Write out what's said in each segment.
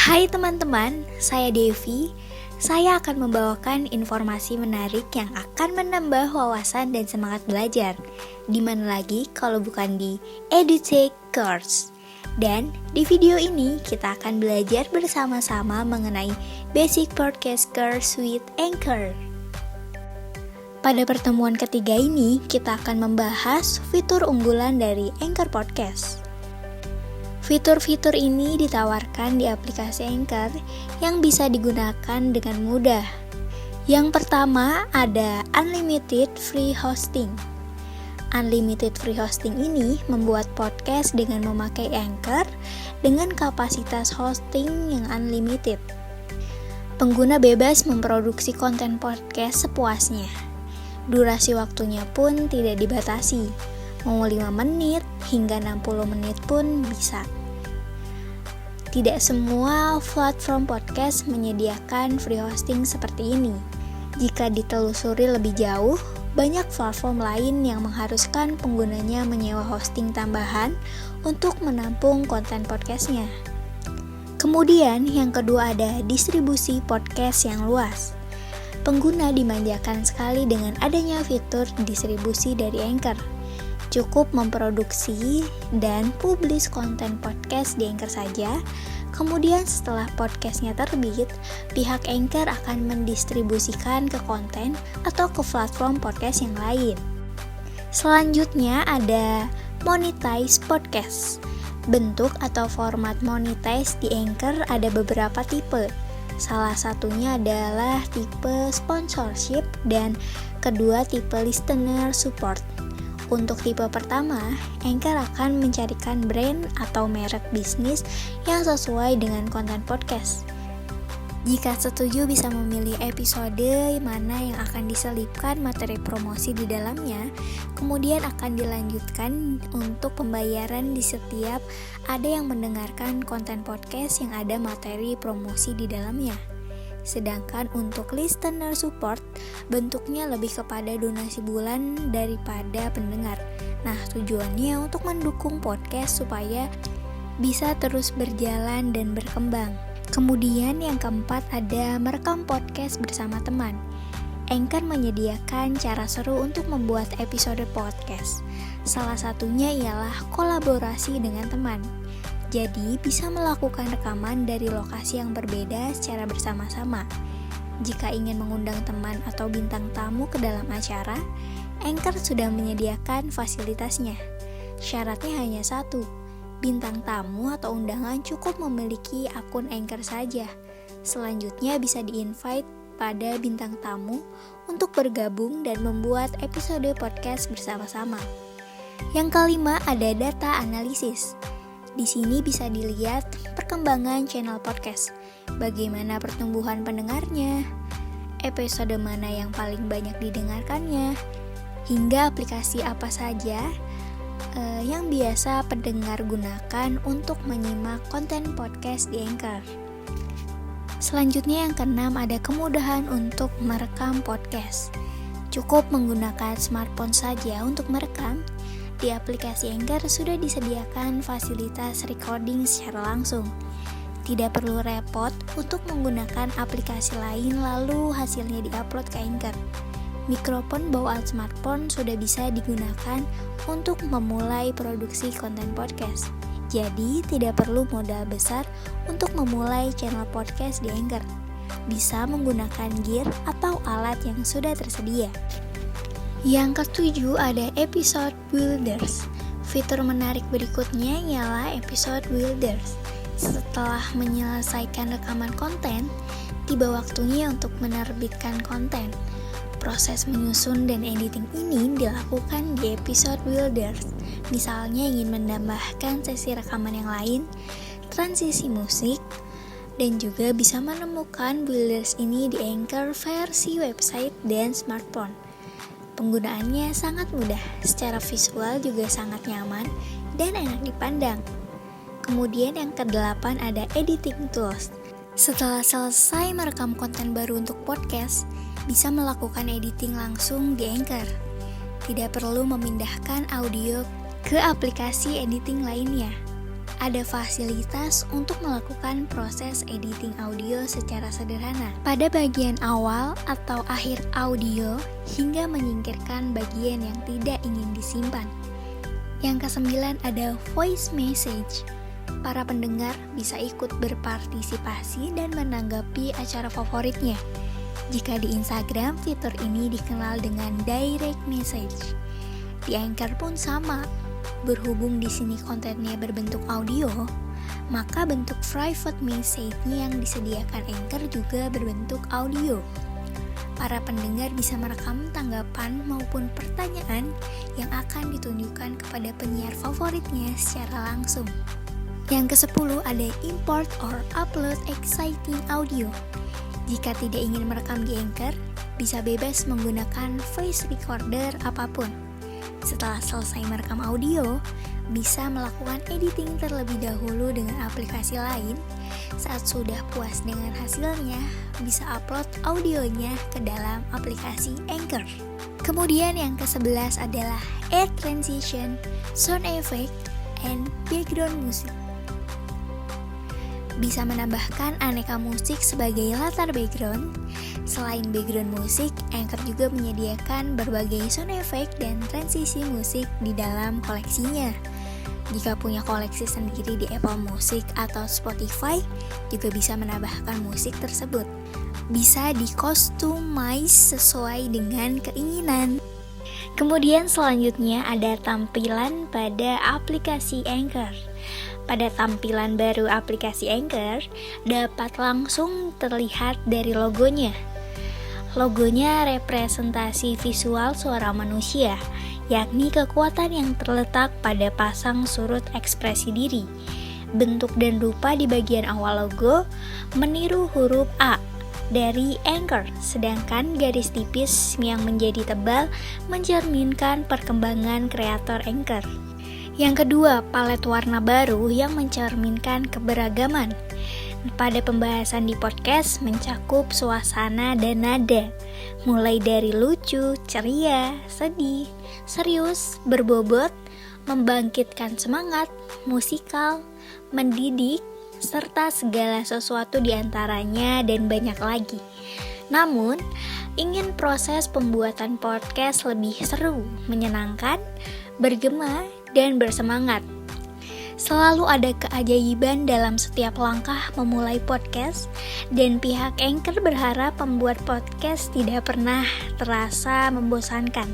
Hai teman-teman, saya Devi. Saya akan membawakan informasi menarik yang akan menambah wawasan dan semangat belajar. Di mana lagi kalau bukan di EduTech Course. Dan di video ini kita akan belajar bersama-sama mengenai Basic Podcast Course with Anchor. Pada pertemuan ketiga ini, kita akan membahas fitur unggulan dari Anchor Podcast. Fitur-fitur ini ditawarkan di aplikasi Anchor yang bisa digunakan dengan mudah. Yang pertama ada Unlimited Free Hosting. Unlimited Free Hosting ini membuat podcast dengan memakai Anchor dengan kapasitas hosting yang unlimited. Pengguna bebas memproduksi konten podcast sepuasnya. Durasi waktunya pun tidak dibatasi. Mau 5 menit hingga 60 menit pun bisa. Tidak semua platform podcast menyediakan free hosting seperti ini. Jika ditelusuri lebih jauh, banyak platform lain yang mengharuskan penggunanya menyewa hosting tambahan untuk menampung konten podcastnya. Kemudian yang kedua ada distribusi podcast yang luas. Pengguna dimanjakan sekali dengan adanya fitur distribusi dari Anchor. Cukup memproduksi dan publish konten podcast di Anchor saja. Kemudian setelah podcastnya terbit, pihak Anchor akan mendistribusikan ke konten atau ke platform podcast yang lain. Selanjutnya ada monetize podcast. Bentuk atau format monetize di Anchor ada beberapa tipe. Salah satunya adalah tipe sponsorship dan kedua tipe listener support. Untuk tipe pertama, Anchor akan mencarikan brand atau merek bisnis yang sesuai dengan konten podcast. Jika setuju bisa memilih episode mana yang akan diselipkan materi promosi di dalamnya, kemudian akan dilanjutkan untuk pembayaran di setiap ada yang mendengarkan konten podcast yang ada materi promosi di dalamnya. Sedangkan untuk listener support, bentuknya lebih kepada donasi bulan daripada pendengar. Nah, tujuannya untuk mendukung podcast supaya bisa terus berjalan dan berkembang. Kemudian yang keempat ada merekam podcast bersama teman. Anchor menyediakan cara seru untuk membuat episode podcast. Salah satunya ialah kolaborasi dengan teman. Jadi, bisa melakukan rekaman dari lokasi yang berbeda secara bersama-sama. Jika ingin mengundang teman atau bintang tamu ke dalam acara, Anchor sudah menyediakan fasilitasnya. Syaratnya hanya satu, bintang tamu atau undangan cukup memiliki akun Anchor saja. Selanjutnya bisa di-invite pada bintang tamu untuk bergabung dan membuat episode podcast bersama-sama. Yang kelima ada data analisis. Di sini bisa dilihat perkembangan channel podcast, bagaimana pertumbuhan pendengarnya, episode mana yang paling banyak didengarkannya, hingga aplikasi apa saja yang biasa pendengar gunakan untuk menyimak konten podcast di Anchor. Selanjutnya yang keenam ada kemudahan untuk merekam podcast. Cukup menggunakan smartphone saja untuk merekam. Di aplikasi Anchor sudah disediakan fasilitas recording secara langsung. Tidak perlu repot untuk menggunakan aplikasi lain lalu hasilnya diupload ke Anchor. Mikrofon bawaan smartphone sudah bisa digunakan untuk memulai produksi konten podcast. Jadi tidak perlu modal besar untuk memulai channel podcast di Anchor. Bisa menggunakan gear atau alat yang sudah tersedia. Yang ketujuh ada episode builders. Fitur menarik berikutnya ialah episode builders. Setelah menyelesaikan rekaman konten, tiba waktunya untuk menerbitkan konten. Proses menyusun dan editing ini dilakukan di episode builders. Misalnya ingin menambahkan sesi rekaman yang lain, transisi musik, dan juga bisa menemukan builders ini di Anchor versi website dan smartphone. Penggunaannya sangat mudah, secara visual juga sangat nyaman dan enak dipandang. Kemudian yang kedelapan ada editing tools. Setelah selesai merekam konten baru untuk podcast, bisa melakukan editing langsung di Anchor. Tidak perlu memindahkan audio ke aplikasi editing lainnya. ada fasilitas untuk melakukan proses editing audio secara sederhana pada bagian awal atau akhir audio hingga menyingkirkan bagian yang tidak ingin disimpan. Yang kesembilan ada voice message. Para pendengar bisa ikut berpartisipasi dan menanggapi acara favoritnya. Jika di Instagram, fitur ini dikenal dengan direct message. Di Anchor pun sama. Berhubung di sini kontennya berbentuk audio, maka bentuk private message-nya yang disediakan Anchor juga berbentuk audio. Para pendengar bisa merekam tanggapan maupun pertanyaan yang akan ditunjukkan kepada penyiar favoritnya secara langsung. Yang ke-10 ada import or upload exciting audio. Jika tidak ingin merekam di Anchor, bisa bebas menggunakan voice recorder apapun. Setelah selesai merekam audio, bisa melakukan editing terlebih dahulu dengan aplikasi lain. Saat sudah puas dengan hasilnya, bisa upload audionya ke dalam aplikasi Anchor. Kemudian yang ke-11 adalah add transition, sound effect, and background music. Bisa menambahkan aneka musik sebagai latar background. Selain background musik, Anchor juga menyediakan berbagai sound effect dan transisi musik di dalam koleksinya. Jika punya koleksi sendiri di Apple Music atau Spotify, juga bisa menambahkan musik tersebut. Bisa di-customize sesuai dengan keinginan. Kemudian selanjutnya ada tampilan pada aplikasi Anchor. Pada tampilan baru aplikasi Anchor, dapat langsung terlihat dari logonya. Logonya representasi visual suara manusia, yakni kekuatan yang terletak pada pasang surut ekspresi diri. Bentuk dan rupa di bagian awal logo meniru huruf A dari Anchor, sedangkan garis tipis yang menjadi tebal mencerminkan perkembangan kreator Anchor. Yang kedua, palet warna baru yang mencerminkan keberagaman. Pada pembahasan di podcast mencakup suasana dan nada, mulai dari lucu, ceria, sedih, serius, berbobot, membangkitkan semangat, musikal, mendidik, serta segala sesuatu di antaranya dan banyak lagi. Namun, ingin proses pembuatan podcast lebih seru, menyenangkan, bergema, dan bersemangat. Selalu ada keajaiban dalam setiap langkah memulai podcast, dan pihak Anchor berharap pembuat podcast tidak pernah terasa membosankan.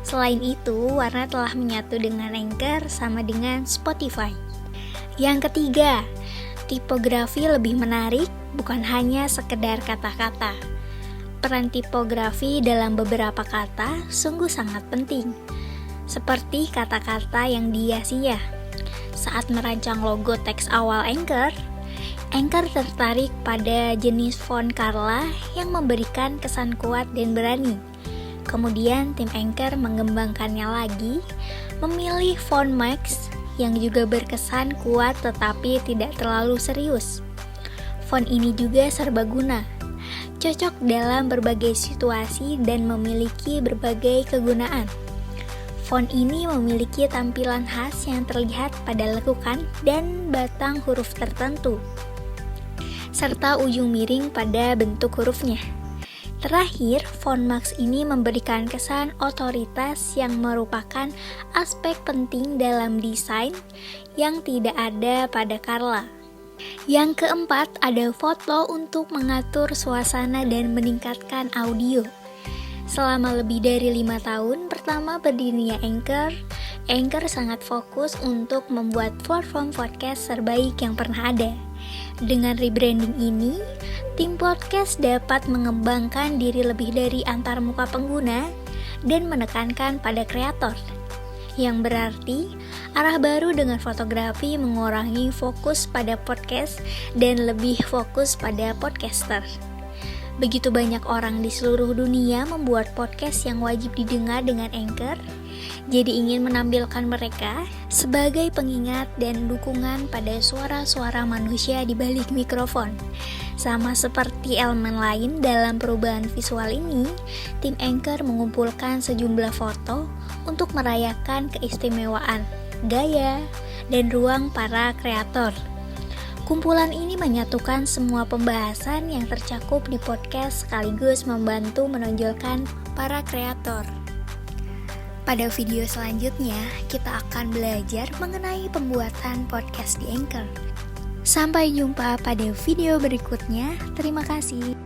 Selain itu, Warna telah menyatu dengan Anchor sama dengan Spotify. Yang ketiga, tipografi lebih menarik, bukan hanya sekedar kata-kata. Peran tipografi dalam beberapa kata sungguh sangat penting. Seperti kata-kata yang dihiasinya. Saat merancang logo teks awal Anchor tertarik pada jenis font Carla yang memberikan kesan kuat dan berani. Kemudian tim Anchor mengembangkannya lagi, memilih font Max yang juga berkesan kuat tetapi tidak terlalu serius. Font ini juga serbaguna, cocok dalam berbagai situasi dan memiliki berbagai kegunaan. Font ini memiliki tampilan khas yang terlihat pada lekukan dan batang huruf tertentu, serta ujung miring pada bentuk hurufnya. Terakhir, font Max ini memberikan kesan otoritas yang merupakan aspek penting dalam desain yang tidak ada pada Carla. Yang keempat, ada foto untuk mengatur suasana dan meningkatkan audio. Selama lebih dari 5 tahun pertama berdirinya Anchor sangat fokus untuk membuat platform podcast terbaik yang pernah ada. Dengan rebranding ini, tim podcast dapat mengembangkan diri lebih dari antarmuka pengguna dan menekankan pada kreator. Yang berarti, arah baru dengan fotografi mengurangi fokus pada podcast dan lebih fokus pada podcaster. Begitu banyak orang di seluruh dunia membuat podcast yang wajib didengar dengan Anchor, jadi ingin menampilkan mereka sebagai pengingat dan dukungan pada suara-suara manusia di balik mikrofon. Sama seperti elemen lain dalam perubahan visual ini, tim Anchor mengumpulkan sejumlah foto untuk merayakan keistimewaan, gaya, dan ruang para kreator. Kumpulan ini menyatukan semua pembahasan yang tercakup di podcast sekaligus membantu menonjolkan para kreator. Pada video selanjutnya, kita akan belajar mengenai pembuatan podcast di Anchor. Sampai jumpa pada video berikutnya. Terima kasih.